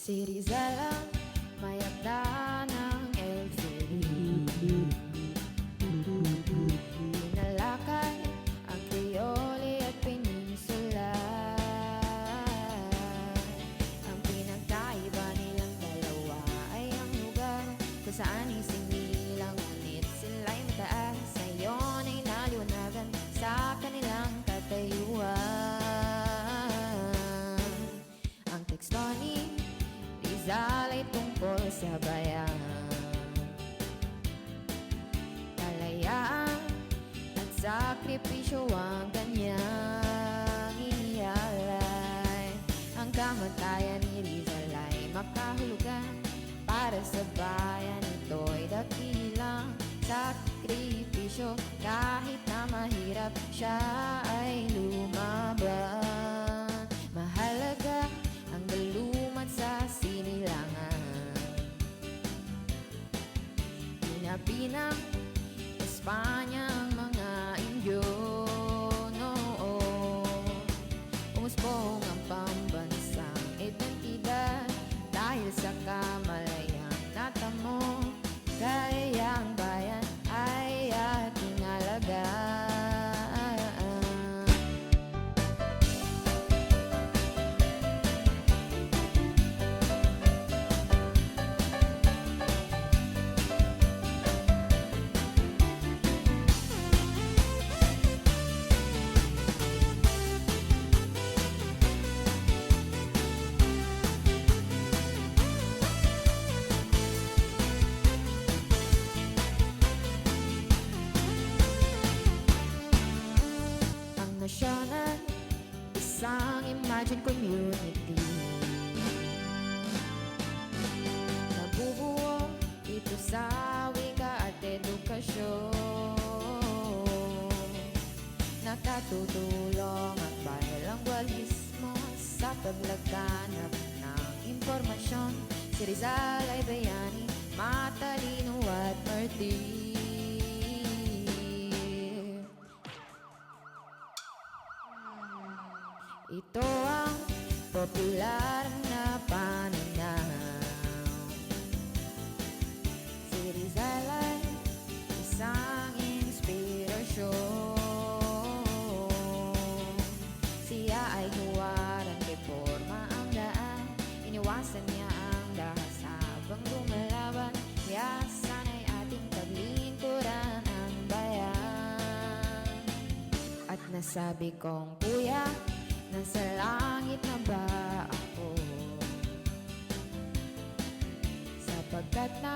Si Rizal ang mayagda ng LCD. Pinalakay ang Crioli at Peninsula. Ang pinagkaiba nilang dalawa ay ang lugar kung saan isinilang, ngunit sila'y mataas. Ngayon ay naliwanagan sa kanilang katayuan. Ang teksto ni Rizal ay tungkol sa bayan, kalayaan at sakripisyo ang kanyang inialay. Ang kamatayan ni Rizal ay makahulugan para sa bayan. Ito'y dakilang sakripisyo, kahit na mahirap siya ay lumaban. Mahalaga ang galumat sa sinilangan, pinapinang Espanya ang mga Indio. Umuspong ang pambansang identidad dahil sa kamalayang natamo. Kaya ang bayan ay ating alagaan. Nasyonal, isang imagine community, nabubuo ito sa wika at edukasyon. Nakatutulong ang bilingualismo sa paglaganap ng impormasyon. Si Rizal ay bayani, matalino at martir. Ito ang popular na pananaw. Si Rizal ay isang inspirasyon. Siya ay huwarang reforma ang daan. Iniwasan niya ang dahas habang lumalaban. Kaya sana'y ating paglingkuran ang bayan. At nasabi kong, kuya, nasa langit na ba ako? Sapagkat na